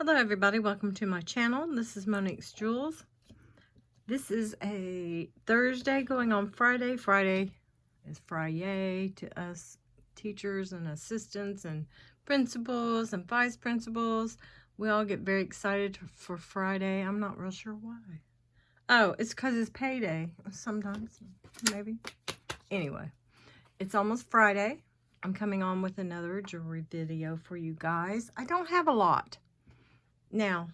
Hello everybody, welcome to my channel. This is Monique's Jewels. This is a Thursday going on Friday. Friday is Friday to us teachers and assistants and principals and vice principals. We all get very excited for Friday. I'm not real sure why. Oh, it's because it's payday sometimes, maybe. Anyway, it's almost Friday. I'm coming on with another jewelry video for you guys. I don't have a lot. Now,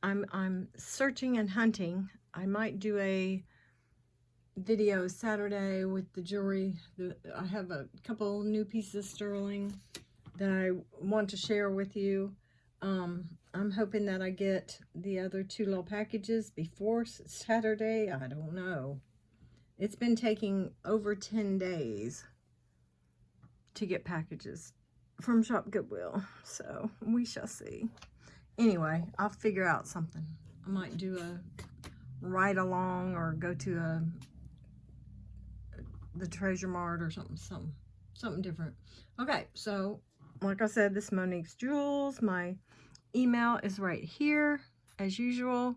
I'm searching and hunting. I might do a video Saturday with the jewelry. I have a couple new pieces of sterling that I want to share with you. I'm hoping that I get the other two little packages before Saturday. I don't know. It's been taking over 10 days to get packages from Shop Goodwill, so we shall see. Anyway, I'll figure out something. I might do a ride along or go to the Treasure Mart or something different. Okay, so like I said, this is Monique's Jewels. My email is right here as usual,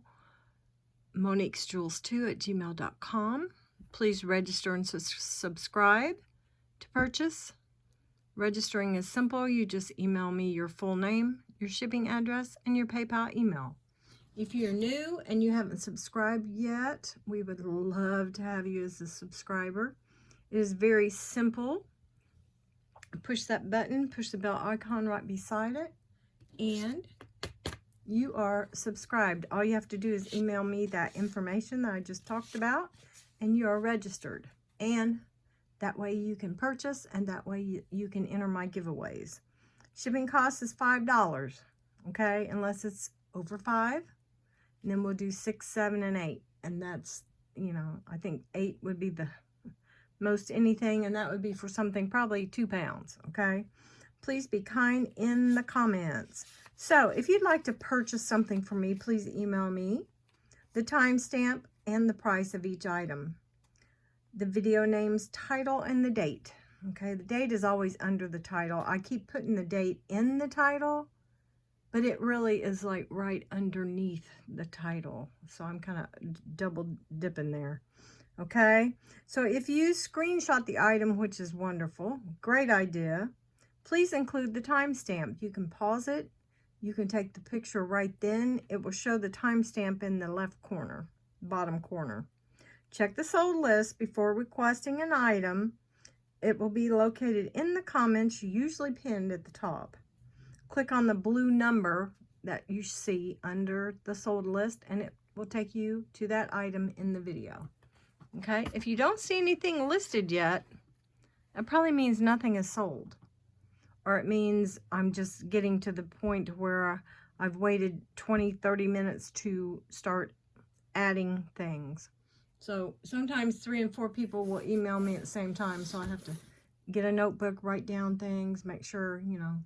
moniquesjewels2@gmail.com. Please register and subscribe to purchase. Registering is simple. You just email me your full name, your shipping address, and your PayPal email. If you're new and you haven't subscribed yet, we would love to have you as a subscriber. It is very simple. Push that button, push the bell icon right beside it, and you are subscribed. All you have to do is email me that information that I just talked about, and you are registered. And that way you can purchase, and that way you can enter my giveaways. Shipping cost is $5, okay? Unless it's over 5. And then we'll do 6, 7, and 8. And that's, you know, I think 8 would be the most anything, and that would be for something probably 2 pounds, okay? Please be kind in the comments. So if you'd like to purchase something from me, please email me the timestamp and the price of each item. The video name's title and the date. Okay, the date is always under the title. I keep putting the date in the title, but it really is like right underneath the title. So I'm kind of double dipping there. Okay, so if you screenshot the item, which is wonderful, great idea, please include the timestamp. You can pause it. You can take the picture right then. It will show the timestamp in the left corner, bottom corner. Check the sold list before requesting an item. It will be located in the comments, usually pinned at the top. Click on the blue number that you see under the sold list, and it will take you to that item in the video. Okay, if you don't see anything listed yet, that probably means nothing is sold. Or it means I'm just getting to the point where I've waited 20, 30 minutes to start adding things. So sometimes 3 and 4 people will email me at the same time, so I have to get a notebook, write down things, make sure, you know,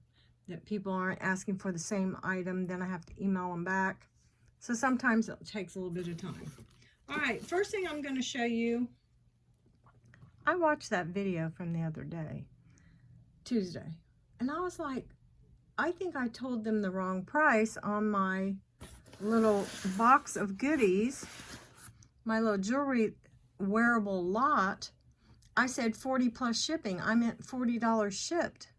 that people aren't asking for the same item. Then I have to email them back. So sometimes it takes a little bit of time. All right, first thing I'm going to show you, I watched that video from the other day, Tuesday, and I was like, I think I told them the wrong price on my little box of goodies. My little jewelry wearable lot, I said 40 plus shipping. I meant $40 shipped.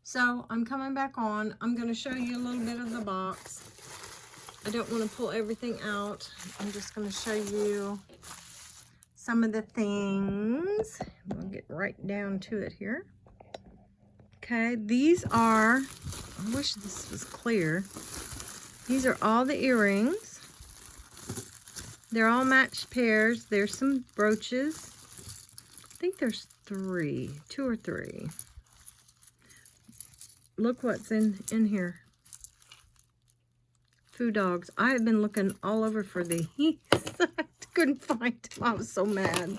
So I'm coming back on. I'm going to show you a little bit of the box. I don't want to pull everything out. I'm just going to show you some of the things. We'll get right down to it here. Okay, these are, I wish this was clear. These are all the earrings. They're all matched pairs. There's some brooches. I think there's 2 or 3. Look what's in here. Food dogs. I have been looking all over for these. I couldn't find them. I was so mad.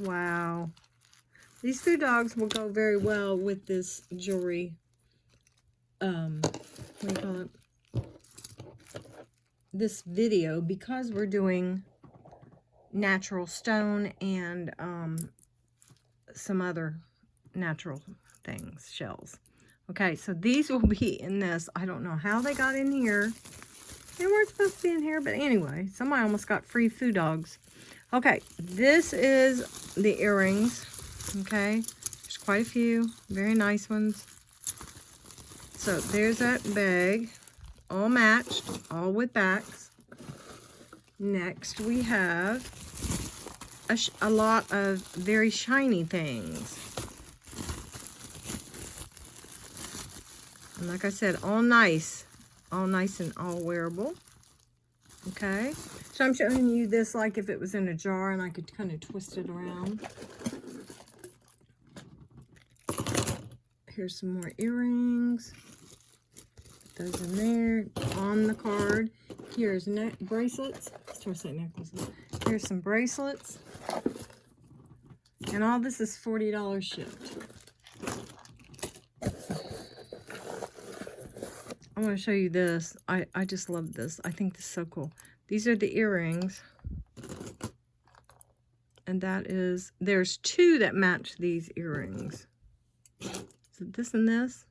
Wow. These food dogs will go very well with this jewelry. What do you call it? This video, because we're doing natural stone and some other natural things, shells. Okay, so these will be in this. I don't know how they got in here. They weren't supposed to be in here, but anyway, somebody almost got free food dogs. Okay, this is the earrings. Okay, there's quite a few very nice ones. So there's that bag, all matched, all with backs. Next we have a lot of very shiny things. And like I said, all nice and all wearable. Okay, so I'm showing you this like if it was in a jar and I could kind of twist it around. Here's some more earrings. Put those in there on the card. Here's bracelets. Let's try to say necklaces. Here's some bracelets. And all this is $40 shipped. I want to show you this. I just love this. I think this is so cool. These are the earrings. And that is, there's two that match these earrings. So this and this.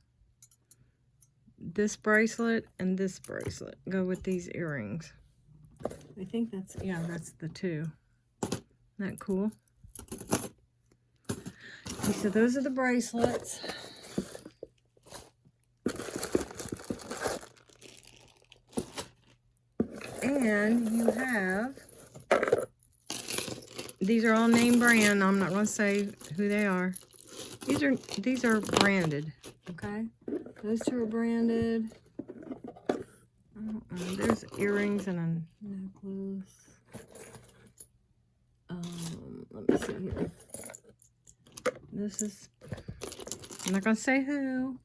This bracelet and this bracelet go with these earrings. I think that's, yeah, that's the two. Isn't that cool? Okay, so those are the bracelets. And you have, these are all name brand. I'm not going to say who they are. These are branded, okay? Those two are branded. There's earrings and a necklace. Let me see here. This is, I'm not going to say who.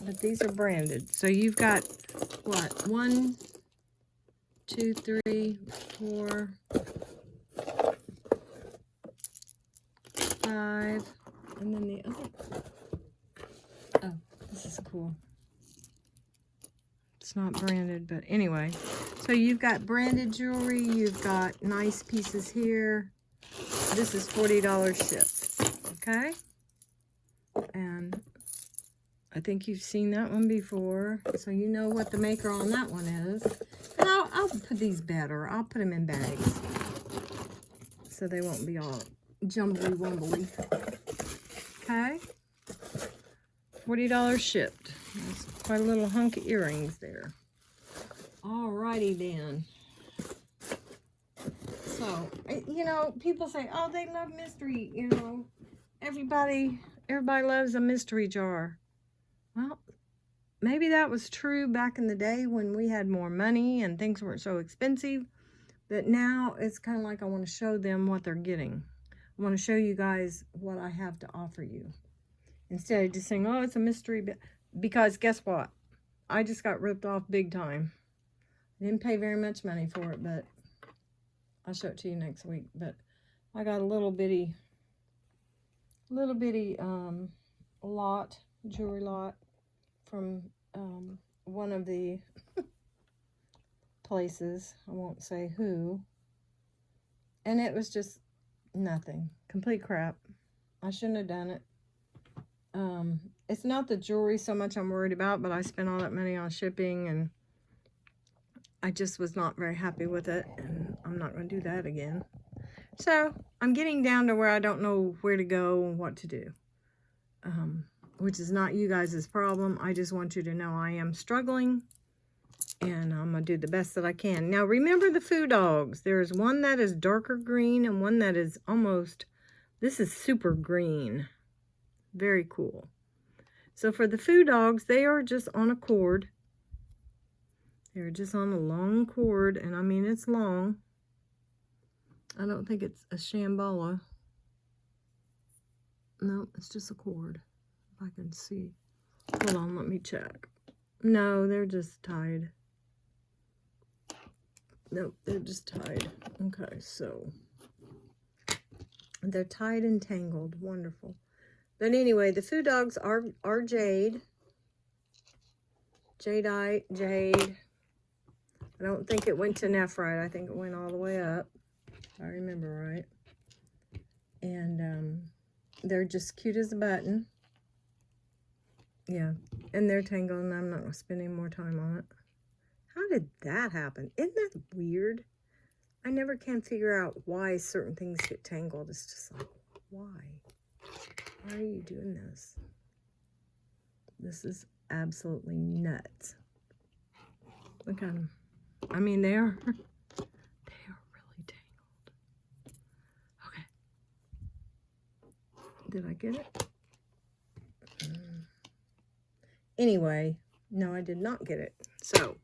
But these are branded. So you've got, what, 1, 2, 3, 4, 5, and then the other. Oh, this is cool. It's not branded, but anyway. So you've got branded jewelry. You've got nice pieces here. This is $40 shipped. Okay? And I think you've seen that one before, so you know what the maker on that one is. And I'll put these better. I'll put them in bags so they won't be all jumbly-wumbly. Okay? $40 shipped. That's quite a little hunk of earrings there. Alrighty then. So, you know, people say, oh, they love mystery, you know. Everybody loves a mystery jar. Well, maybe that was true back in the day when we had more money and things weren't so expensive. But now it's kind of like I want to show them what they're getting. I want to show you guys what I have to offer you. Instead of just saying, oh, it's a mystery. Because guess what? I just got ripped off big time. I didn't pay very much money for it, but I'll show it to you next week. But I got a little bitty jewelry lot from one of the places. I won't say who. And it was just nothing. Complete crap. I shouldn't have done it. It's not the jewelry so much I'm worried about, but I spent all that money on shipping and I just was not very happy with it, and I'm not going to do that again. So I'm getting down to where I don't know where to go and what to do, which is not you guys' problem. I just want you to know I am struggling, and I'm going to do the best that I can. Now, remember the food dogs. There's one that is darker green and one that is almost, this is super green. Very cool. So for the food dogs, they are just on a cord. They're just on a long cord, and I mean, it's long. I don't think it's a Shambhala. No, it's just a cord, if I can see. Hold on, let me check. No, they're just tied. Nope, they're just tied. Okay, so they're tied and tangled. Wonderful. But anyway, the food dogs are jade. Jadeite, jade. I don't think it went to nephrite. I think it went all the way up, if I remember right. And they're just cute as a button. Yeah, and they're tangled, and I'm not going to spend any more time on it. How did that happen? Isn't that weird? I never can figure out why certain things get tangled. It's just like, why? Why are you doing this? This is absolutely nuts. Look at them. I mean, they are really tangled. Okay. Did I get it? Anyway, no, I did not get it. So,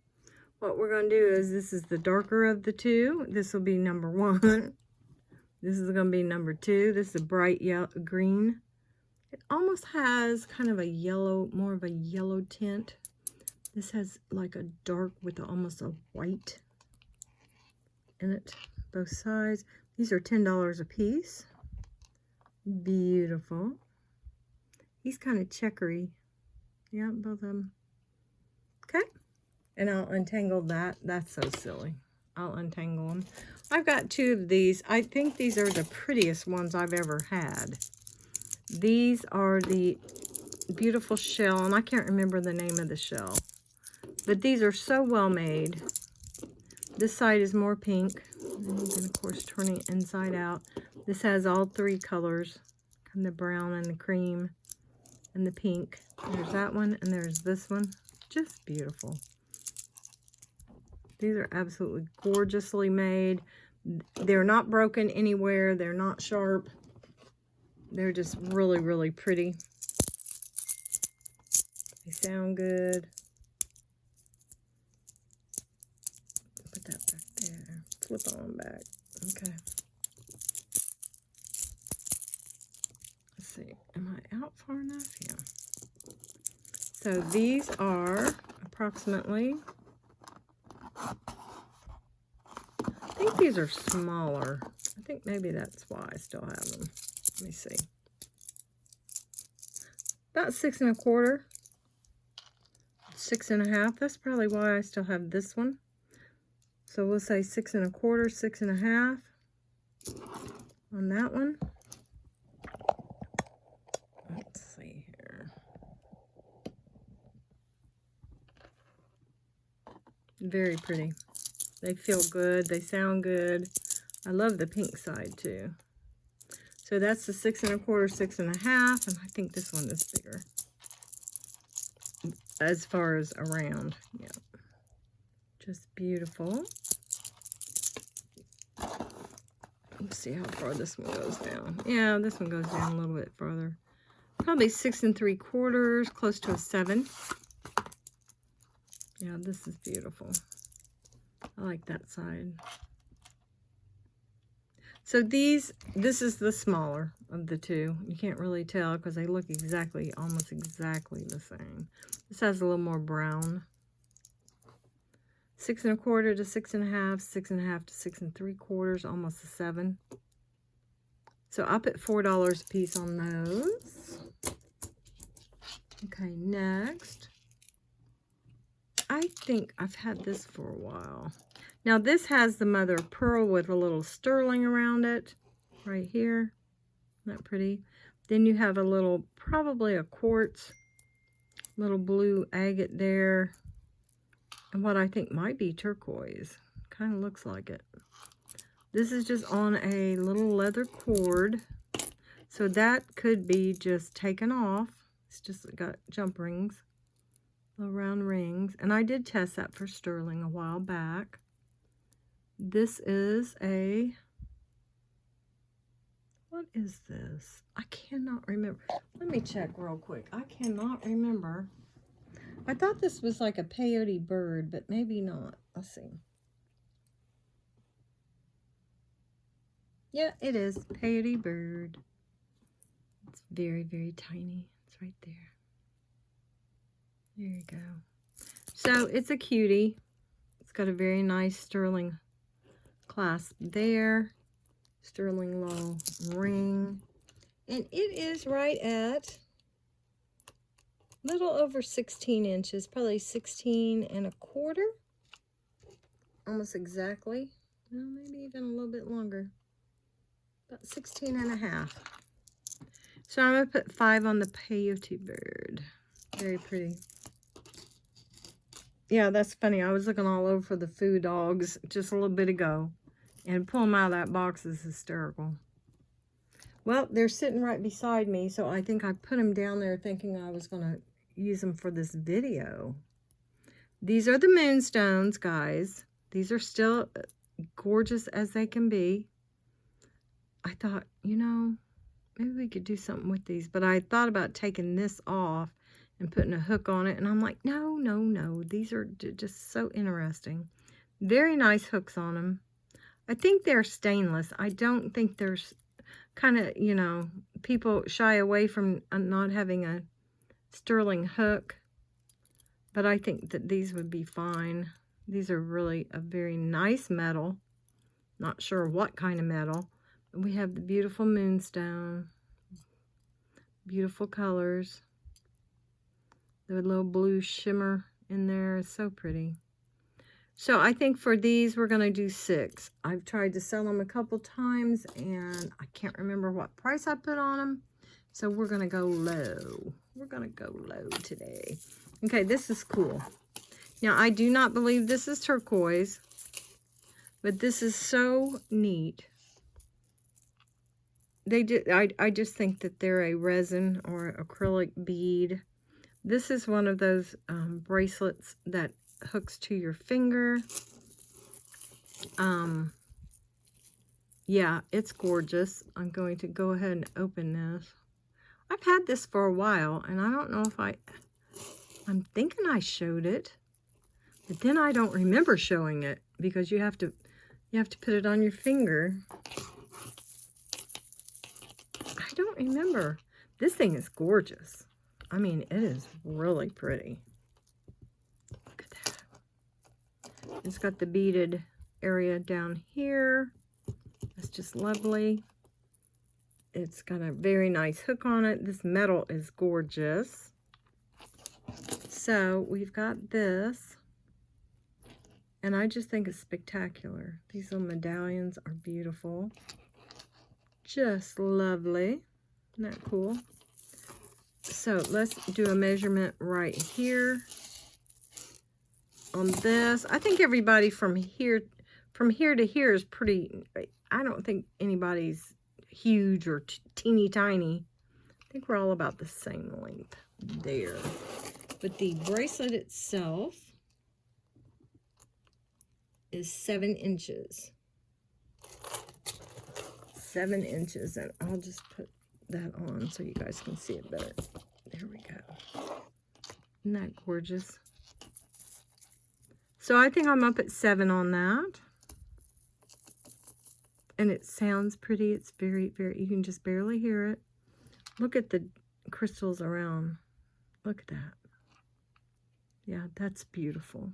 what we're going to do is, this is the darker of the two. This will be number 1. This is going to be number 2. This is a bright yellow, green. It almost has kind of a yellow, more of a yellow tint. This has like a dark with almost a white in it, both sides. These are $10 a piece. Beautiful. He's kind of checkery. Yeah, both of them. Okay. And I'll untangle that. That's so silly. I'll untangle them. I've got 2 of these. I think these are the prettiest ones I've ever had. These are the beautiful shell, and I can't remember the name of the shell. But these are so well made. This side is more pink. And you can, of course, turn it inside out. This has all 3 colors. And the brown and the cream and the pink. There's that one, and there's this one. Just beautiful. These are absolutely gorgeously made. They're not broken anywhere. They're not sharp. They're just really, really pretty. They sound good. Put that back there. Flip on back. Okay. Let's see. Am I out far enough? Yeah. So these are approximately, I think these are smaller. I think maybe that's why I still have them. Let me see. About 6 1/4. 6 1/2. That's probably why I still have this one. So we'll say 6 1/4, 6 1/2 on that one. Let's see here. Very pretty. They feel good. They sound good. I love the pink side too. So that's the 6 1/4, 6 1/2, and I think this one is bigger as far as around. Yeah, just beautiful. Let's see how far this one goes down. Yeah, this one goes down a little bit further. Probably 6 3/4, close to a 7. Yeah, this is beautiful. I like that side. So this is the smaller of the 2. You can't really tell because they look almost exactly the same. This has a little more brown. 6 1/4 to 6 1/2, 6 1/2 to 6 3/4, almost a 7. So I'll put $4 a piece on those. Okay, next. I think I've had this for a while. Now this has the mother of pearl with a little sterling around it, right here. Isn't that pretty? Then you have a little, probably a quartz, little blue agate there, and what I think might be turquoise. Kind of looks like it. This is just on a little leather cord, so that could be just taken off. It's just got jump rings, little round rings, and I did test that for sterling a while back. This is a, what is this? I cannot remember. Let me check real quick. I cannot remember. I thought this was like a peyote bird, but maybe not. Let's see. Yeah, it is. Peyote bird. It's very, very tiny. It's right there. There you go. So it's a cutie. It's got a very nice sterling clasp there. Sterling long ring. And it is right at a little over 16 inches. Probably 16 1/4. Almost exactly. Well, maybe even a little bit longer. about 16 and a half. So I'm going to put 5 on the peyote bird. Very pretty. Yeah, that's funny. I was looking all over for the food dogs just a little bit ago. And pulling them out of that box is hysterical. Well, they're sitting right beside me, so I think I put them down there thinking I was going to use them for this video. These are the moonstones, guys. These are still gorgeous as they can be. I thought, you know, maybe we could do something with these, but I thought about taking this off and putting a hook on it, and I'm like, no, no, no. These are just so interesting. Very nice hooks on them. I think they're stainless. I don't think there's kind of, you know, people shy away from not having a sterling hook, but I think that these would be fine. These are really a very nice metal. Not sure what kind of metal. We have the beautiful moonstone. Beautiful colors. The little blue shimmer in there is so pretty. So I think for these, we're going to do 6. I've tried to sell them a couple times, and I can't remember what price I put on them. So we're going to go low. We're going to go low today. Okay, this is cool. Now, I do not believe this is turquoise, but this is so neat. I just think that they're a resin or acrylic bead. This is one of those bracelets that hooks to your finger. Yeah, it's gorgeous. I'm going to go ahead and open this. I've had this for a while, and I don't know if I'm thinking I showed it, but then I don't remember showing it because you have to put it on your finger. I don't remember. This thing is gorgeous. I mean, it is really pretty. Look at that. It's got the beaded area down here. It's just lovely. It's got a very nice hook on it. This metal is gorgeous. So we've got this. And I just think it's spectacular. These little medallions are beautiful. Just lovely. Isn't that cool? So let's do a measurement right here on this. I think everybody from here to here is pretty. I don't think anybody's huge or teeny tiny. I think we're all about the same length there. But the bracelet itself is 7 inches. 7 inches, and I'll just put that on so you guys can see it better. There we go. Isn't that gorgeous? So I think I'm up at 7 on that. And it sounds pretty. It's very, very, you can just barely hear it. Look at the crystals around. Look at that. Yeah, that's beautiful.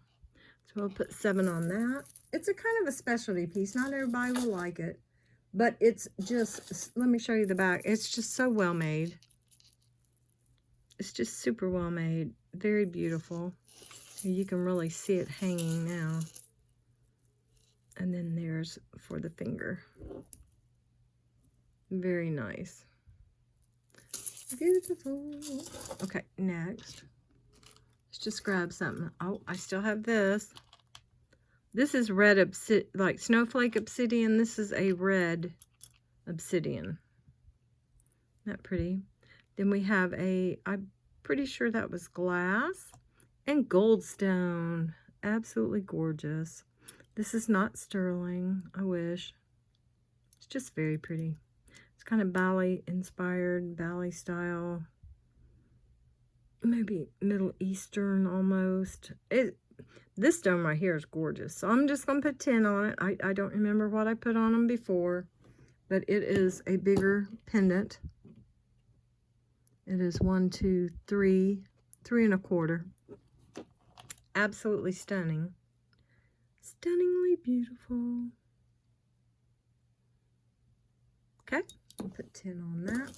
So I'll put 7 on that. It's a kind of a specialty piece. Not everybody will like it. But it's just, let me show you the back. It's just so well made. It's just super well made. Very beautiful. You can really see it hanging now. And then there's for the finger. Very nice. Beautiful. Okay, next. Let's just grab something. Oh, I still have this. This is red obsidian, like snowflake obsidian. This is a red obsidian. Isn't that pretty? Then we have I'm pretty sure that was glass and goldstone. Absolutely gorgeous. This is not sterling. I wish. It's just very pretty. It's kind of ballet inspired, ballet style. Maybe Middle Eastern almost. This stone right here is gorgeous. So I'm just going to put 10 on it. I don't remember what I put on them before. But it is a bigger pendant. It is 1, 2, 3, 3 1/4. Absolutely stunning. Stunningly beautiful. Okay. I'll put 10 on that.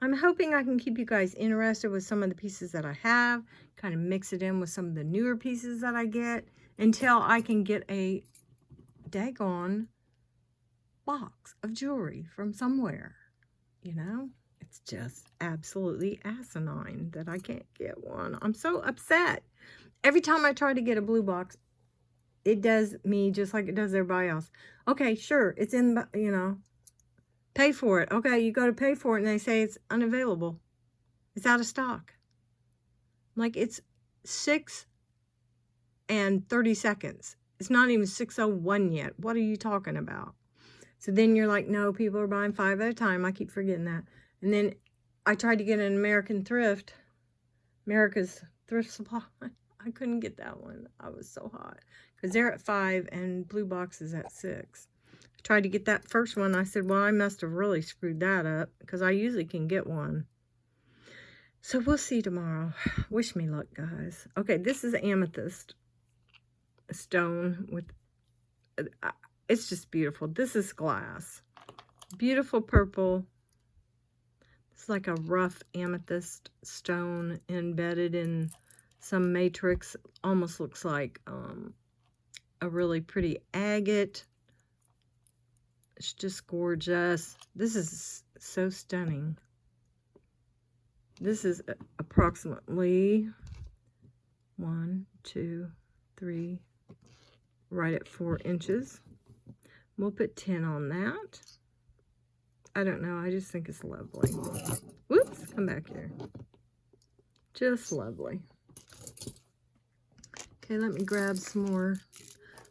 I'm hoping I can keep you guys interested with some of the pieces that I have, kind of mix it in with some of the newer pieces that I get until I can get a daggone box of jewelry from somewhere, you know? It's just absolutely asinine that I can't get one. I'm so upset. Every time I try to get a blue box, it does me just like it does everybody else. Okay, sure, it's in, you know, pay for it. Okay, you go to pay for it, and they say it's unavailable. It's out of stock. Like, it's 6 and 30 seconds. It's not even 6:01 yet. What are you talking about? So then you're like, no, people are buying 5 at a time. I keep forgetting that. And then I tried to get an America's Thrift Supply. I couldn't get that one. I was so hot. Because they're at 5 and blue box is at 6. I tried to get that first one. I said, well, I must have really screwed that up. Because I usually can get one. So we'll see tomorrow. Wish me luck, guys. Okay, this is amethyst stone with... it's just beautiful. This is glass. Beautiful purple. It's like a rough amethyst stone embedded in some matrix. Almost looks like a really pretty agate. It's just gorgeous. This is so stunning. This is approximately 1, 2, 3, right at 4 inches. We'll put 10 on that. I don't know. I just think it's lovely. Whoops, come back here. Just lovely. Okay, let me grab some more.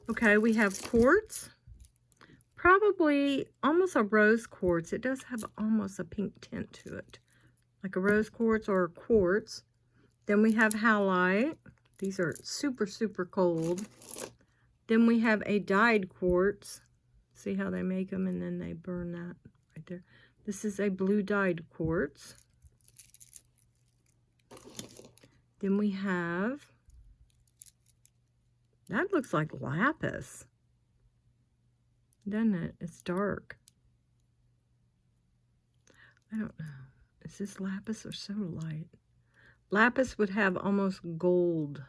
Okay, we have quartz. Probably almost a rose quartz. It does have almost a pink tint to it. Like a rose quartz or a quartz. Then we have halite. These are super, super cold. Then we have a dyed quartz. See how they make them and then they burn that right there. This is a blue dyed quartz. Then we have, that looks like lapis, doesn't it? It's dark. I don't know. Is this lapis or sodalite? Lapis would have almost gold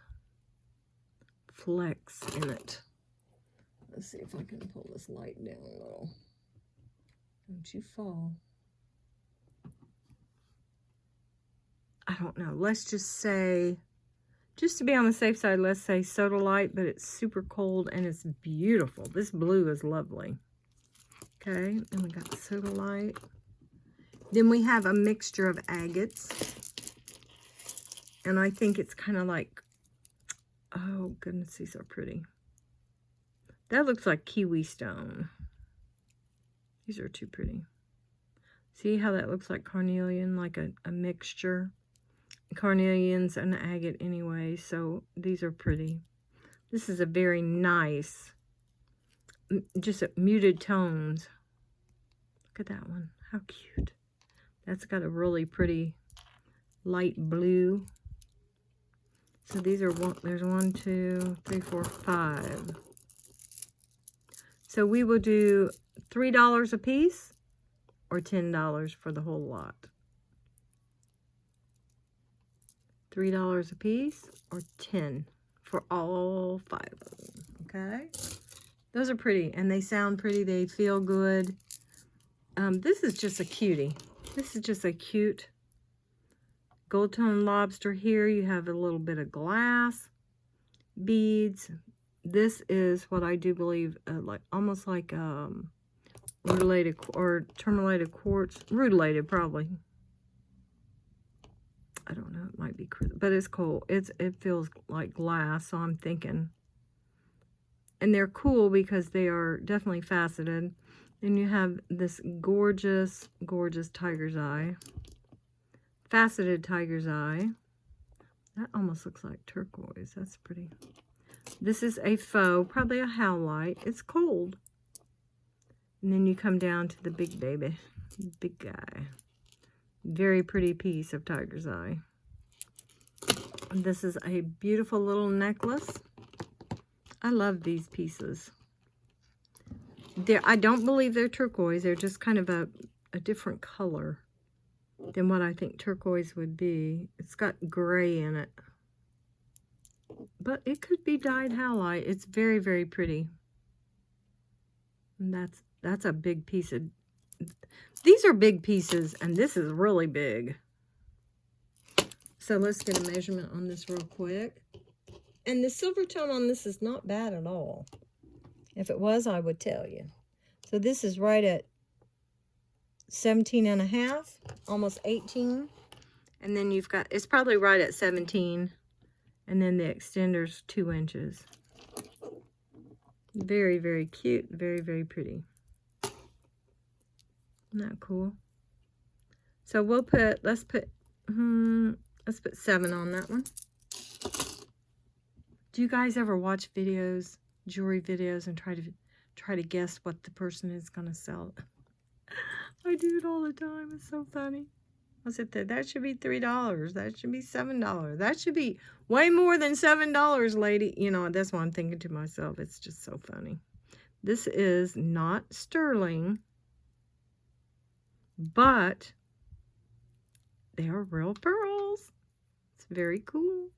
flecks in it. Let's see if I can pull this light down a little. Don't you fall. I don't know. Let's just say, just to be on the safe side, let's say sodalite, but it's super cold and it's beautiful. This blue is lovely. Okay, and we got sodalite. Then we have a mixture of agates. And I think it's kind of like, oh goodness, these are pretty. That looks like kiwi stone. These are too pretty. See how that looks like carnelian, like a mixture? Carnelian's an agate anyway, so these are pretty. This is a very nice, just muted tones. Look at that one. How cute. That's got a really pretty light blue. So these are there's 1, 2, 3, 4, 5. So we will do $3 a piece or $10 for the whole lot. $3 a piece or 10 for all 5 of them. Okay, those are pretty and they sound pretty. They feel good. This is just a cutie. This is just a cute gold tone lobster. Here you have a little bit of glass beads. This is what I do believe, like almost like rutilated or tourmalated quartz. Rutilated, probably. I don't know. It might be, but it's cool. It feels like glass, so I'm thinking. And they're cool because they are definitely faceted. And you have this gorgeous, gorgeous tiger's eye. Faceted tiger's eye. That almost looks like turquoise. That's pretty. This is a faux, probably a howlite. It's cold. And then you come down to the big baby, big guy. Very pretty piece of tiger's eye. This is a beautiful little necklace. I love these pieces. I don't believe they're turquoise. They're just kind of a different color than what I think turquoise would be. It's got gray in it. But it could be dyed howlite. It's very, very pretty. And that's That's a big piece of, these are big pieces, and this is really big. So let's get a measurement on this real quick. And the silver tone on this is not bad at all. If it was, I would tell you. So this is right at 17.5, almost 18. And then you've got, it's probably right at 17. And then the extender's 2 inches. Very, very cute. Very, very pretty. Isn't that cool? So we'll put, let's put 7 on that one. Do you guys ever watch videos, jewelry videos, and try to guess what the person is going to sell? I do it all the time. It's so funny. I sit there, that should be $3. That should be $7. That should be way more than $7, lady. You know, that's what I'm thinking to myself. It's just so funny. This is not sterling, but they are real pearls. It's very cool.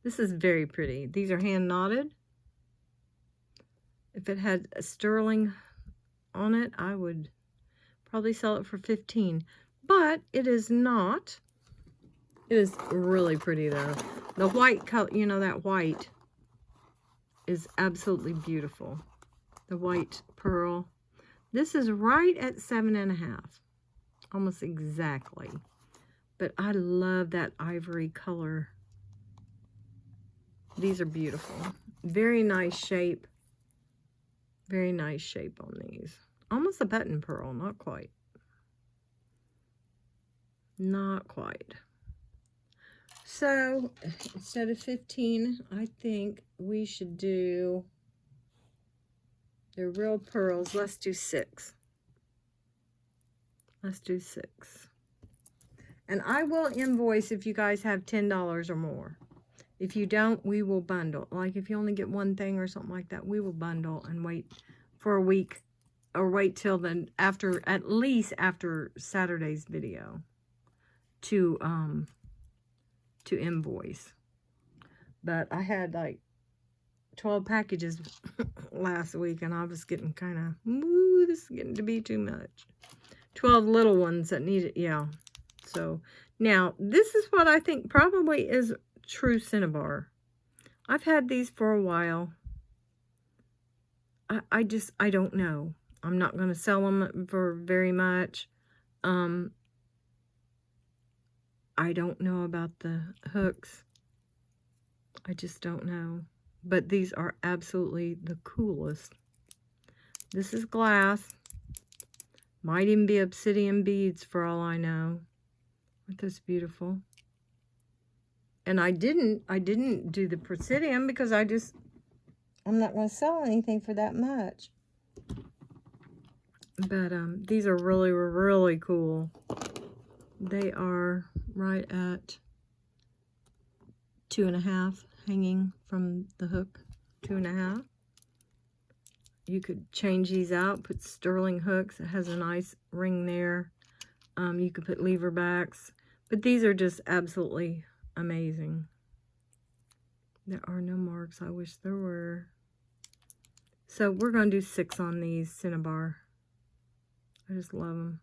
This is very pretty. These are hand knotted. If it had a sterling on it, I would probably sell it for 15. But it is not. It is really pretty though. The white color, you know, that white is absolutely beautiful. The white pearl. This is right at 7.5. Almost exactly. But I love that ivory color. These are beautiful. Very nice shape. Very nice shape on these. Almost a button pearl, not quite. Not quite. So, instead of 15, I think we should do, they're real pearls. Let's do 6. Let's do 6. And I will invoice if you guys have $10 or more. If you don't, we will bundle. Like if you only get one thing or something like that, we will bundle and wait for a week or wait till then after, at least after Saturday's video to invoice. But I had like 12 packages last week and I was getting kind of, ooh, this is getting to be too much. 12 little ones that needed, yeah. So now this is what I think probably is true cinnabar. I've had these for a while. I don't know. I'm not going to sell them for very much. I don't know about the hooks. I just don't know. But these are absolutely the coolest. This is glass. Might even be obsidian beads for all I know. Aren't those beautiful? And I didn't do the presidium because I'm not going to sell anything for that much. But these are really, really cool. They are right at 2.5 hanging from the hook. 2.5. You could change these out, put sterling hooks. It has a nice ring there. You could put lever backs. But these are just absolutely amazing. There are no marks. I wish there were. So we're going to do 6 on these cinnabar. I just love them.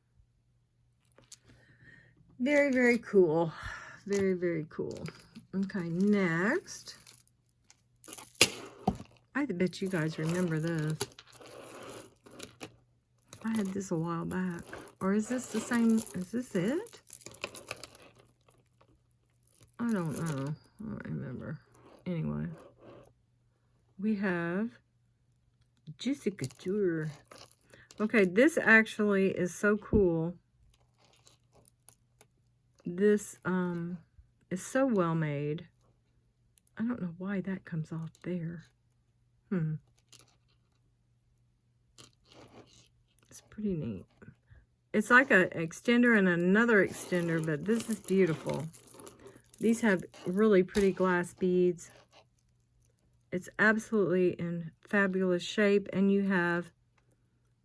Very, very cool. Very, very cool. Okay, next. I bet you guys remember this. I had this a while back. Or is this the same? Is this it? I don't know. I don't remember. Anyway. We have Juicy Couture. Okay, this actually is so cool. This is so well made. I don't know why that comes off there. It's pretty neat. It's like an extender and another extender, but this is beautiful. These have really pretty glass beads. It's absolutely in fabulous shape, and you have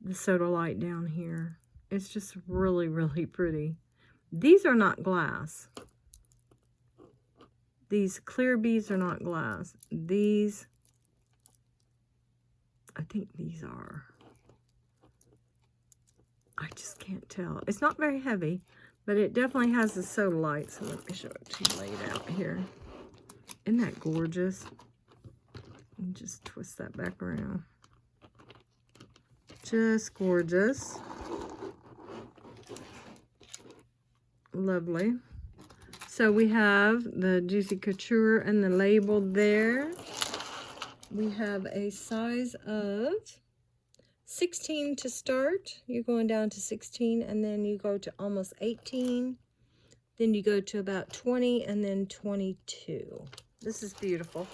the sodalite down here. It's just really, really pretty. These are not glass. These clear beads are not glass. These, I think these are. I just can't tell. It's not very heavy, but it definitely has the soda light. So let me show it to you laid out here. Isn't that gorgeous? And just twist that back around. Just gorgeous. Lovely. So we have the Juicy Couture and the label there. We have a size of 16 to start. You're going down to 16, and then you go to almost 18. Then you go to about 20, and then 22. This is beautiful.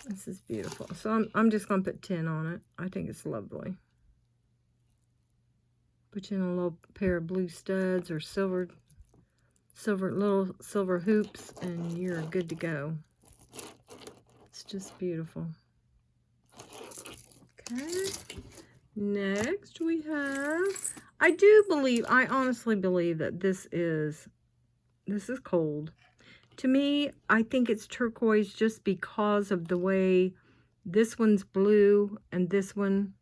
This is beautiful. So I'm just going to put 10 on it. I think it's lovely. Put you in a little pair of blue studs or little silver hoops, and you're good to go. It's just beautiful. Okay. Next we have, I honestly believe that this is cold. To me, I think it's turquoise just because of the way this one's blue and this one,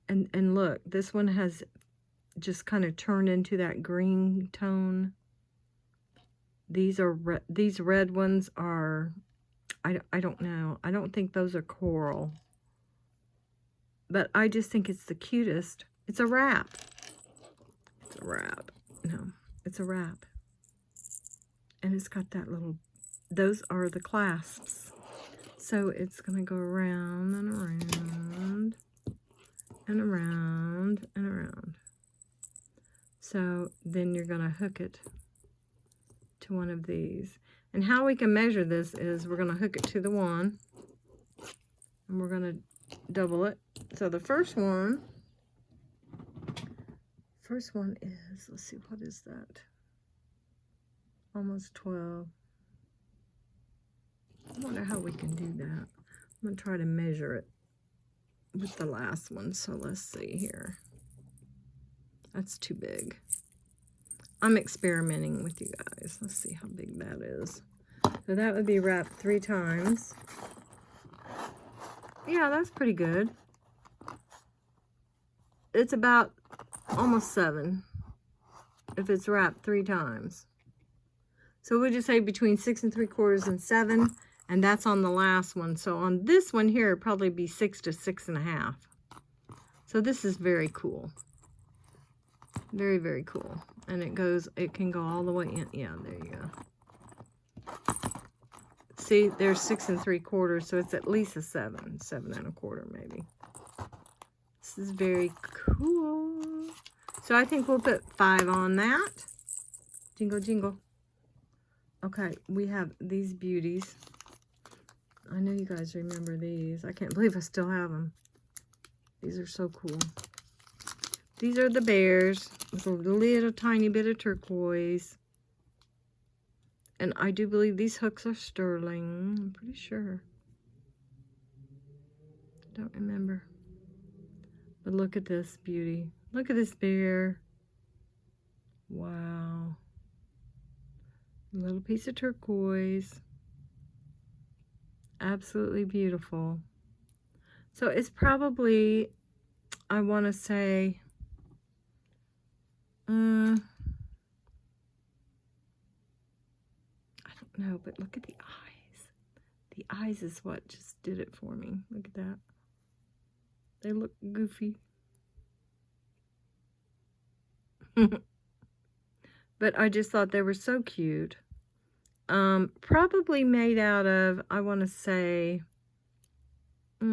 and look, this one has just kind of turned into that green tone. These red ones are, I don't know. I don't think those are coral. But I just think it's the cutest. It's a wrap. It's a wrap. No, it's a wrap. And it's got that little, those are the clasps. So it's going to go around and around and around and around. So then you're going to hook it to one of these. And how we can measure this is we're going to hook it to the one. And we're going to double it. So the first one is, let's see, what is that? Almost 12. I wonder how we can do that. I'm going to try to measure it with the last one. So let's see here. That's too big. I'm experimenting with you guys. Let's see how big that is. So that would be wrapped 3 times. Yeah, that's pretty good. It's about almost 7 if it's wrapped 3 times. So we just say between 6 3/4 and 7, and that's on the last one. So on this one here, it'd probably be 6 to 6 1/2. So this is very cool. Very, very cool. And it can go all the way in. Yeah, there you go. See, there's 6 3/4, so it's at least a 7, 7 1/4 maybe. This is very cool. So I think we'll put 5 on that. Jingle, jingle. Okay, we have these beauties. I know you guys remember these. I can't believe I still have them. These are so cool. These are the bears with a little tiny bit of turquoise. And I do believe these hooks are sterling. I'm pretty sure. I don't remember. But look at this beauty. Look at this bear. Wow. A little piece of turquoise. Absolutely beautiful. So it's probably, I want to say, I don't know, but look at the eyes. The eyes is what just did it for me. Look at that. They look goofy. But I just thought they were so cute. Probably made out of, I want to say, I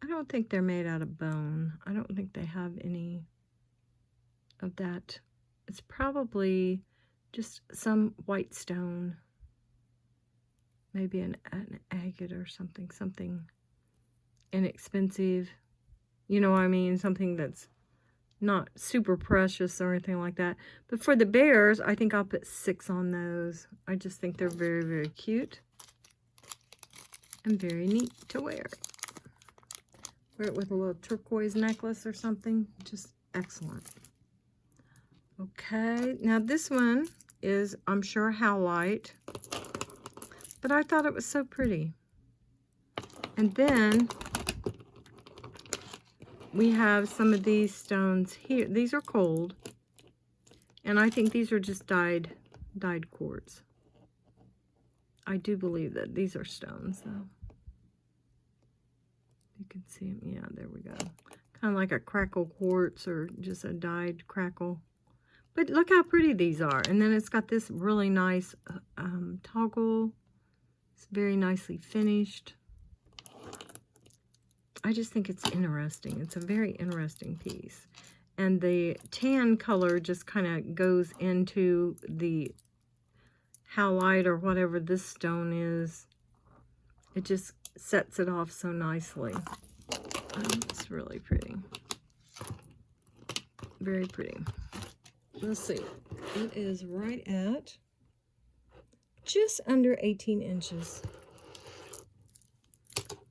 don't think they're made out of bone. I don't think they have any of that. It's probably just some white stone. Maybe an agate or something inexpensive. You know what I mean? Something that's not super precious or anything like that. But for the bears, I think I'll put 6 on those. I just think they're very, very cute. And very neat to wear. Wear it with a little turquoise necklace or something. Just excellent. Okay, now this one is, I'm sure, howlite. But I thought it was so pretty. And then we have some of these stones here. These are cold. And I think these are just dyed quartz. I do believe that these are stones, though. You can see them. Yeah, there we go. Kind of like a crackle quartz or just a dyed crackle. But look how pretty these are. And then it's got this really nice toggle. It's very nicely finished. I just think it's interesting. It's a very interesting piece. And the tan color just kind of goes into the halite or whatever this stone is. It just sets it off so nicely. It's really pretty. Very pretty. Let's see. It is right at just under 18 inches.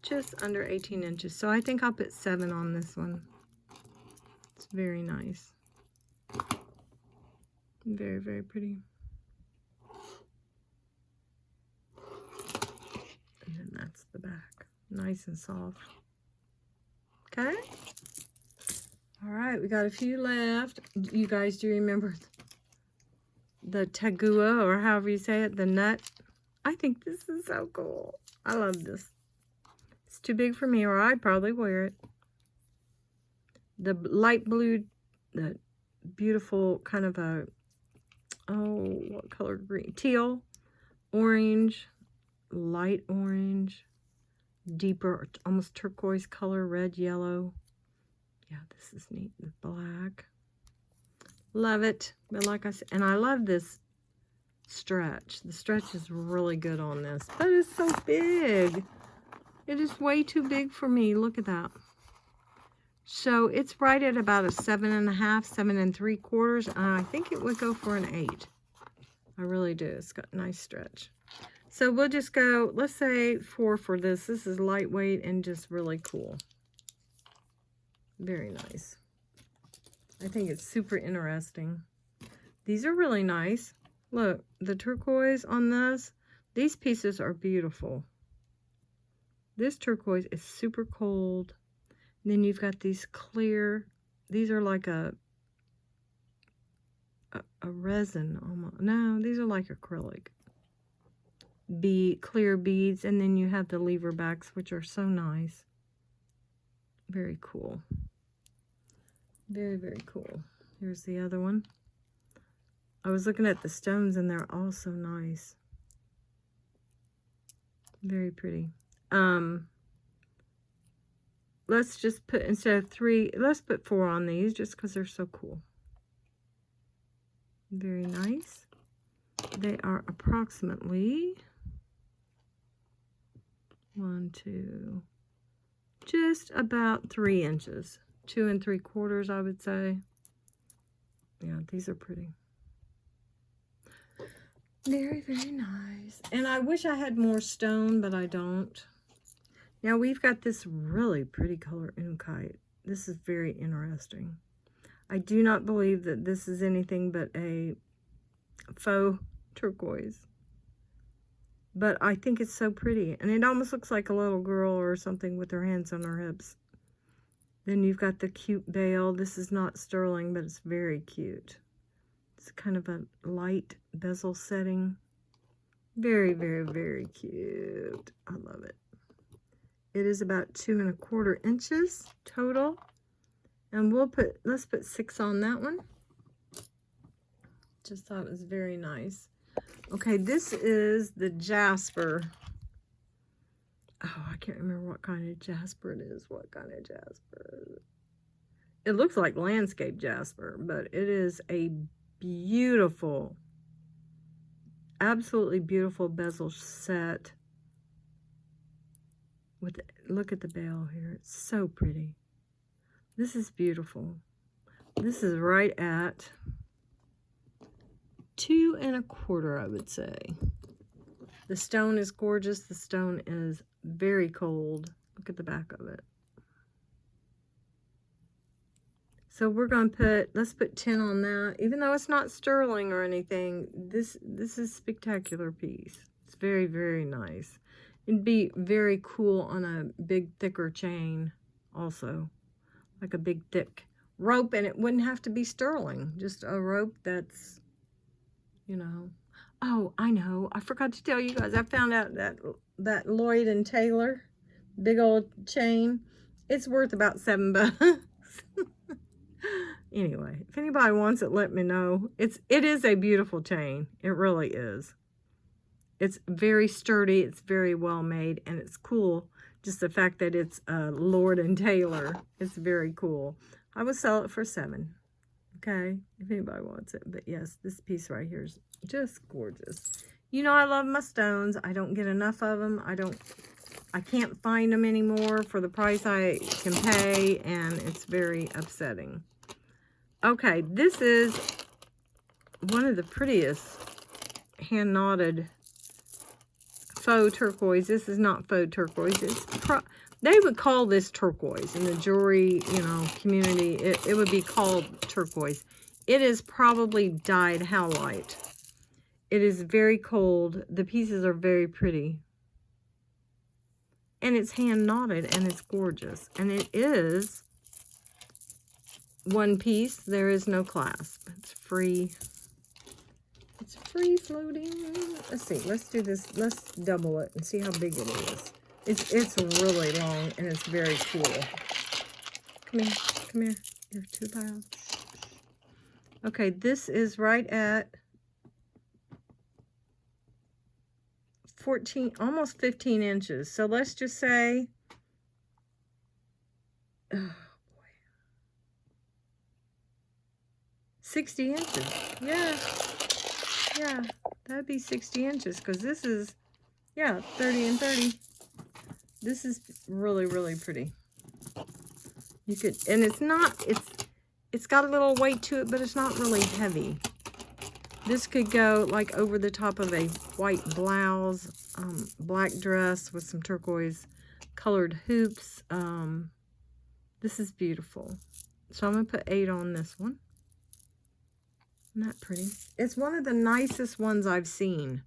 Just under 18 inches. So I think I'll put 7 on this one. It's very nice. Very, very pretty. And then that's the back. Nice and soft. Okay. All right, we got a few left. You guys, do you remember the tagua, or however you say it, the nut? I think this is so cool. I love this. It's too big for me, or I'd probably wear it. The light blue, the beautiful kind of a, oh, what color? Green? Teal, orange, light orange, deeper, almost turquoise color, red, yellow. Yeah, this is neat. The black. Love it. But like I said, and I love this stretch. The stretch is really good on this. But it's so big. It is way too big for me. Look at that. So it's right at about a 7.5, 7.75. And I think it would go for an 8. I really do. It's got a nice stretch. So we'll just go, let's say 4 for this. This is lightweight and just really cool. Very nice. I think it's super interesting. These are really nice. Look, the turquoise on this. These pieces are beautiful. This turquoise is super cold. And then you've got these clear. These are like a resin almost. No, these are like acrylic. Clear beads. And then you have the lever backs, which are so nice. Very cool. Very, very cool. Here's the other one. I was looking at the stones and they're all so nice. Very pretty. Let's just put, instead of 3, let's put 4 on these just because they're so cool. Very nice. They are approximately 1, 2, just about 3 inches. 2 3/4, I would say. Yeah, these are pretty. Very, very nice. And I wish I had more stone, but I don't. Now we've got this really pretty color unkite. This is very interesting. I do not believe that this is anything but a faux turquoise. But I think it's so pretty. And it almost looks like a little girl or something with her hands on her hips. Then you've got the cute veil. This is not sterling, but it's very cute. It's kind of a light bezel setting. Very, very, very cute. I love it. It is about 2 1/4 inches total. And let's put 6 on that one. Just thought it was very nice. Okay, this is the jasper. Oh, I can't remember what kind of jasper it is. What kind of jasper is it? It looks like landscape jasper, but it is a beautiful, absolutely beautiful bezel set. Look at the bell here. It's so pretty. This is beautiful. This is right at 2 1/4, I would say. The stone is gorgeous. The stone is very cold. Look at the back of it. So we're going to let's put 10 on that. Even though it's not sterling or anything, this is a spectacular piece. It's very, very nice. It'd be very cool on a big, thicker chain also. like a big thick rope, and it wouldn't have to be sterling. Just a rope that's, you know. Oh, I know. I forgot to tell you guys. I found out that Lloyd and Taylor big old chain, it's worth about $7. Anyway, if anybody wants it, let me know. It is a beautiful chain. It really is. It's very sturdy. It's very well made, and it's cool. Just the fact that it's Lord and Taylor. It's very cool. I would sell it for $7. Okay, if anybody wants it. But yes, this piece right here is just gorgeous. You know, I love my stones. I don't get enough of them. I can't find them anymore for the price I can pay, and it's very upsetting. Okay, this is one of the prettiest hand knotted faux turquoise. This is not faux turquoise. They would call this turquoise in the jewelry, you know, community. It would be called turquoise. It is probably dyed howlite. It is very cold. The pieces are very pretty. And it's hand knotted, and it's gorgeous. And it is one piece. There is no clasp. It's free. It's free floating. Let's see. Let's do this. Let's double it and see how big it is. It's really long, and it's very cool. Come here. Come here. You're too loud. Okay, this is right at 14, almost 15 inches. So let's just say, oh boy, 60 inches. Yeah, that'd be 60 inches, because this is, yeah, 30 and 30. This is really, really pretty. You could, and it's got a little weight to it, but it's not really heavy. This could go like over the top of a white blouse, black dress with some turquoise colored hoops. This is beautiful. So I'm going to put 8 on this one. Isn't that pretty? It's one of the nicest ones I've seen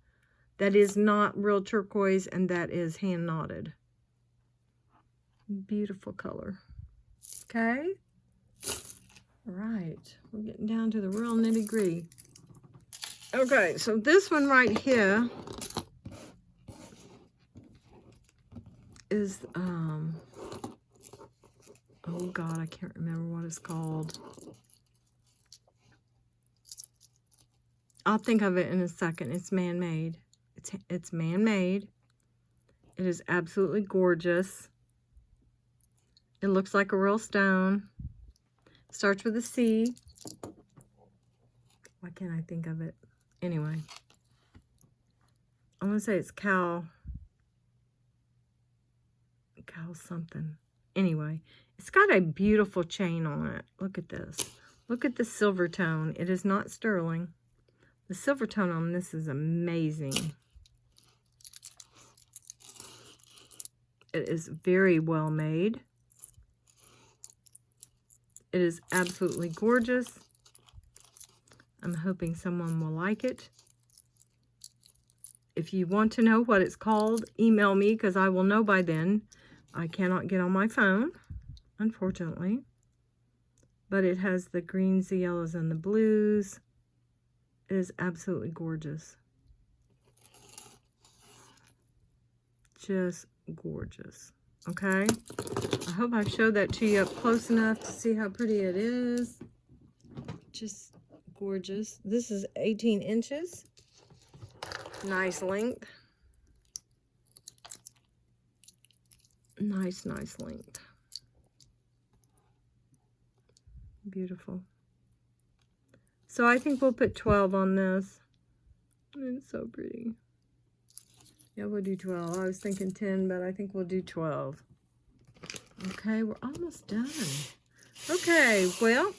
that is not real turquoise and that is hand knotted. Beautiful color. Okay. All right. We're getting down to the real nitty-gritty. Okay, so this one right here is, oh God, I can't remember what it's called. I'll think of it in a second. It's man-made. It's man-made. It is absolutely gorgeous. It looks like a real stone. Starts with a C. Why can't I think of it? Anyway, I want to say it's cow something. Anyway, it's got a beautiful chain on it. Look at this. Look at the silver tone. It is not sterling. The silver tone on this is amazing. It is very well made. It is absolutely gorgeous. I'm hoping someone will like it. If you want to know what it's called, email me, because I will know by then. I cannot get on my phone, unfortunately. But it has the greens, the yellows, and the blues. It is absolutely gorgeous. Just gorgeous. Okay? I hope I've showed that to you up close enough to see how pretty it is. Just gorgeous. This is 18 inches. Nice length. Nice length. Beautiful. So I think we'll put 12 on this. It's so pretty. Yeah, we'll do 12. I was thinking 10, but I think we'll do 12. Okay, we're almost done. Okay, well,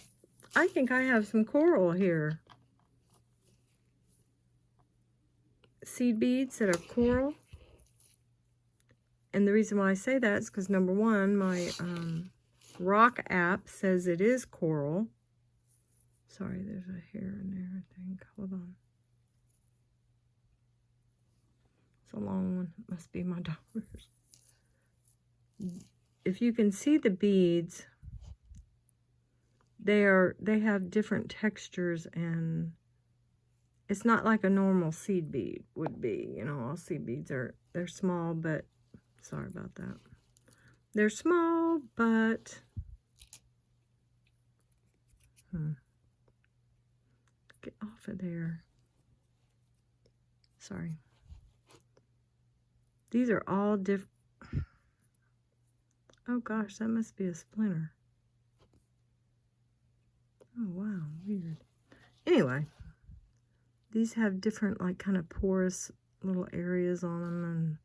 I think I have some coral here. Seed beads that are coral. And the reason why I say that is because, number one, my rock app says it is coral. Sorry, there's a hair in there, I think. Hold on. It's a long one. It must be my daughter's. If you can see the beads, they have different textures, and it's not like a normal seed bead would be. You know, all seed beads they're small, but sorry about that. They're small, but get off of there. Sorry. These are all different. Oh gosh, that must be a splinter. Oh wow, weird. Anyway, these have different, like, kind of porous little areas on them, and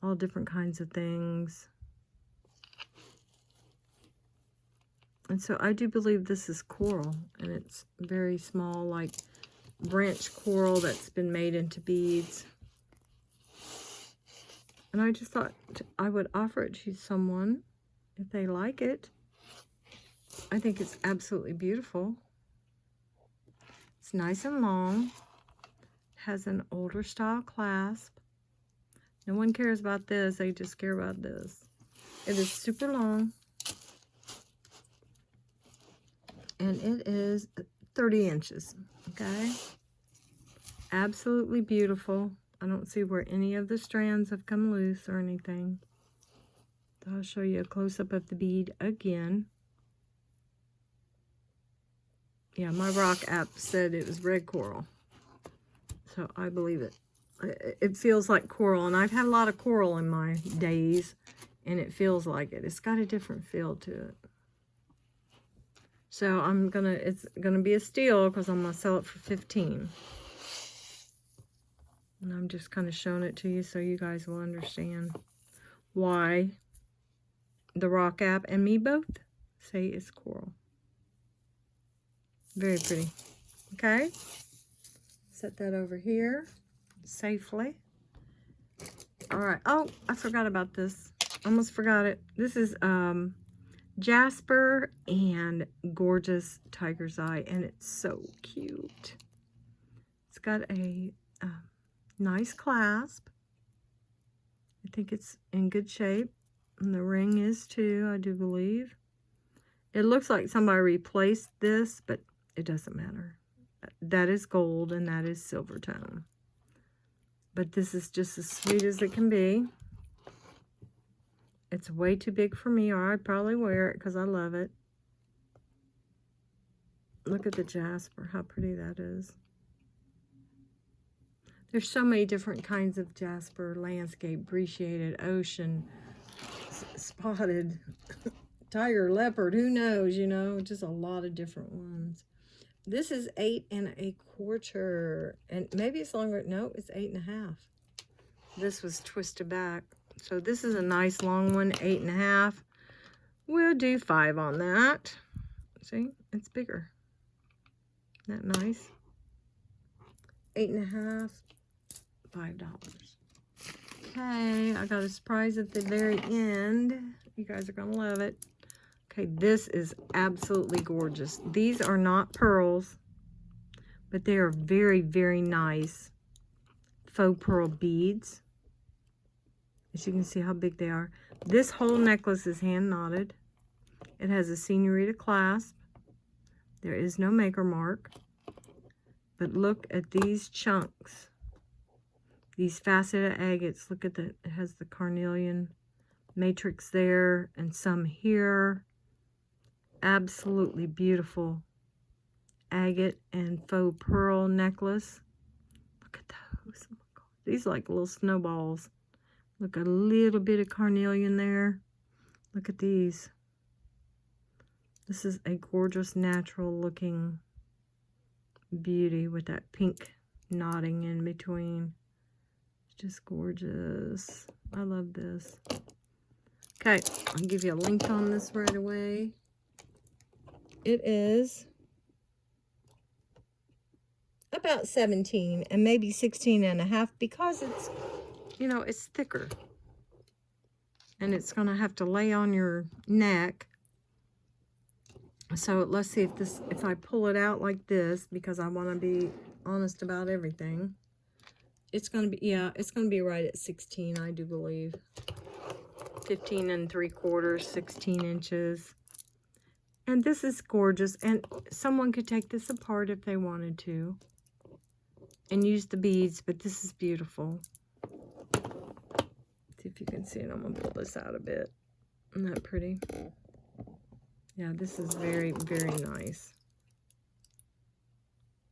all different kinds of things. And so I do believe this is coral, and it's very small, like branch coral that's been made into beads. And I just thought I would offer it to someone if they like it. I think it's absolutely beautiful. It's nice and long. Has an older style clasp. No one cares about this, they just care about this. It is super long. And it is 30 inches, okay? Absolutely beautiful. I don't see where any of the strands have come loose or anything. So I'll show you a close-up of the bead again. Yeah, my rock app said it was red coral. So I believe it. It feels like coral, and I've had a lot of coral in my days, and it feels like it. It's got a different feel to it. So it's gonna be a steal because I'm gonna sell it for $15. And I'm just kind of showing it to you so you guys will understand why the rock app and me both say it's coral. Very pretty. Okay, set that over here safely. All right. Oh, I forgot about this. Almost forgot it. This is Jasper and Gorgeous Tiger's Eye, and it's so cute. It's got a nice clasp. I think it's in good shape, and the ring is too, I do believe. It looks like somebody replaced this, but it doesn't matter. That is gold and that is silver tone. But this is just as sweet as it can be. It's way too big for me, or I'd probably wear it because I love it. Look at the Jasper, how pretty that is. There's so many different kinds of Jasper: landscape, brecciated, ocean, spotted, tiger, leopard, who knows, you know, just a lot of different ones. This is 8 1/4, and maybe it's longer. No, it's 8 1/2. This was twisted back. So this is a nice long one, 8 1/2. We'll do 5 on that. See, it's bigger. Isn't that nice? 8 1/2, $5. Okay, I got a surprise at the very end. You guys are gonna love it. Okay, this is absolutely gorgeous. These are not pearls, but they are very, very nice faux pearl beads. As you can see how big they are. This whole necklace is hand knotted. It has a senorita clasp. There is no maker mark. But look at these chunks. These faceted agates. Look at it has the carnelian matrix there and some here. Absolutely beautiful agate and faux pearl necklace. Look at those. Oh my God. These are like little snowballs. Look, a little bit of carnelian there. Look at these. This is a gorgeous natural looking beauty with that pink knotting in between. It's just gorgeous. I love this. Okay, I'll give you a link on this right away. It is about 17 and maybe 16 1/2 because it's, you know, it's thicker. And it's going to have to lay on your neck. So let's see if I pull it out like this, because I want to be honest about everything. It's going to be, yeah, it's going to be right at 16, I do believe. 15 3/4, 16 inches. And this is gorgeous. And someone could take this apart if they wanted to and use the beads, but this is beautiful. See if you can see it. I'm going to pull this out a bit. Isn't that pretty? Yeah, this is very, very nice.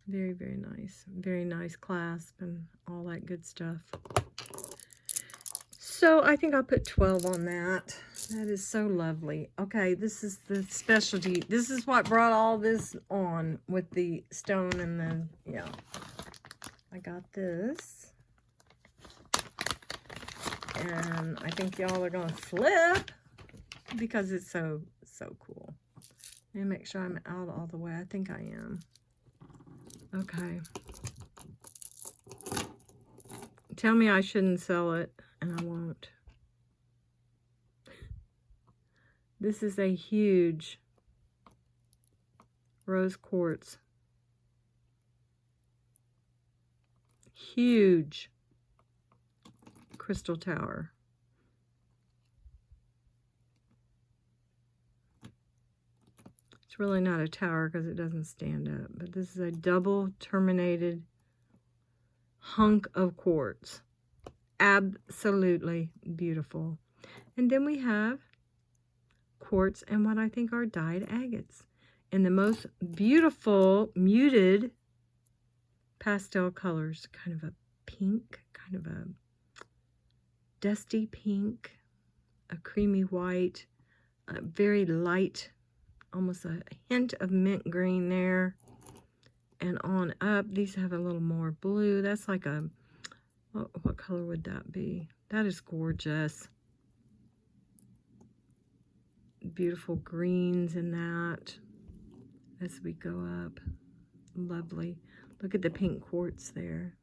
Very, very nice. Very nice clasp and all that good stuff. So I think I'll put 12 on that. That is so lovely. Okay, this is the specialty. This is what brought all this on with the stone and then, yeah. I got this. And I think y'all are going to flip because it's so, so cool. Let me make sure I'm out all the way. I think I am. Okay. Tell me I shouldn't sell it, and I won't. This is a huge rose quartz. Huge crystal tower. It's really not a tower because it doesn't stand up, but this is a double terminated hunk of quartz. Absolutely beautiful. And then we have quartz and what I think are dyed agates in the most beautiful muted pastel colors. Kind of a pink, kind of a dusty pink, a creamy white, a very light, almost a hint of mint green there. And on up, these have a little more blue. That's like a, what color would that be? That is gorgeous. Beautiful greens in that as we go up. Lovely. Look at the pink quartz there.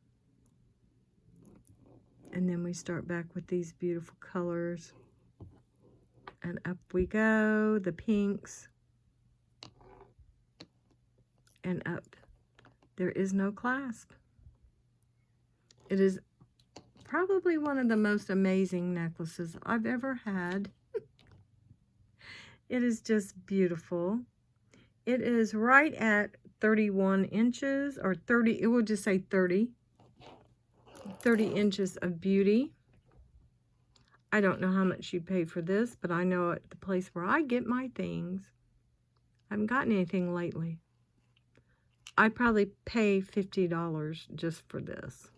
And then we start back with these beautiful colors. And up we go, the pinks. And up. There is no clasp. It is probably one of the most amazing necklaces I've ever had. It is just beautiful. It is right at 31 inches, or 30, it will just say 30. 30 inches of beauty. I don't know how much you pay for this, but I know at the place where I get my things, I haven't gotten anything lately. I'd probably pay $50 just for this.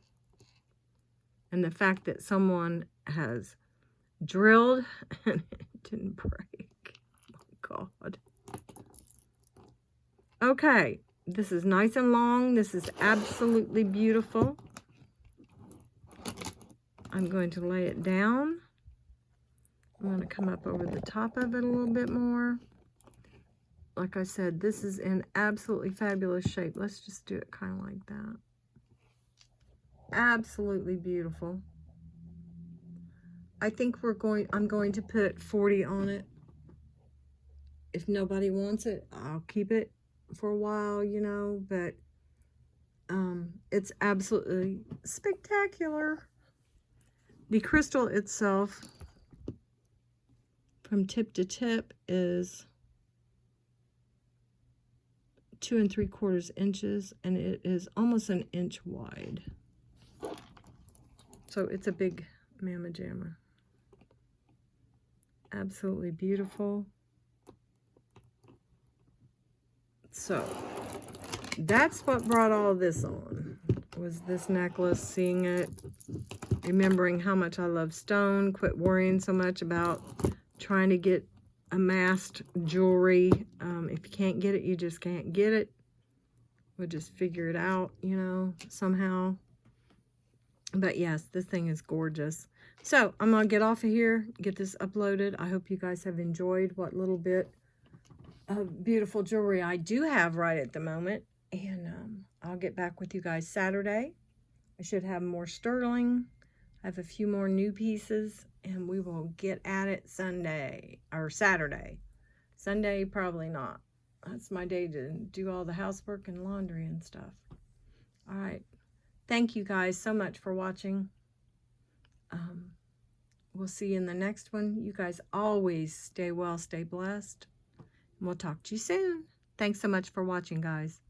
And the fact that someone has drilled and it didn't break. Oh my God. Okay, this is nice and long. This is absolutely beautiful. I'm going to lay it down. I'm going to come up over the top of it a little bit more. Like I said, this is in absolutely fabulous shape. Let's just do it kind of like that. Absolutely beautiful. I think I'm going to put 40 on it. If nobody wants it, I'll keep it for a while, you know, but it's absolutely spectacular. The crystal itself, from tip to tip, is 2 3/4 inches, and it is almost an inch wide. So it's a big mamma jamma. Absolutely beautiful. So that's what brought all this on, was this necklace, seeing it, remembering how much I love stone, quit worrying so much about trying to get amassed jewelry. If you can't get it, you just can't get it. We'll just figure it out, you know, somehow. But yes, this thing is gorgeous. So I'm going to get off of here, get this uploaded. I hope you guys have enjoyed what little bit of beautiful jewelry I do have right at the moment. And I'll get back with you guys Saturday. I should have more sterling. I have a few more new pieces, and we will get at it Sunday or Saturday. Sunday, probably not. That's my day to do all the housework and laundry and stuff. All right. Thank you guys so much for watching. We'll see you in the next one. You guys always stay well, stay blessed. We'll talk to you soon. Thanks so much for watching, guys.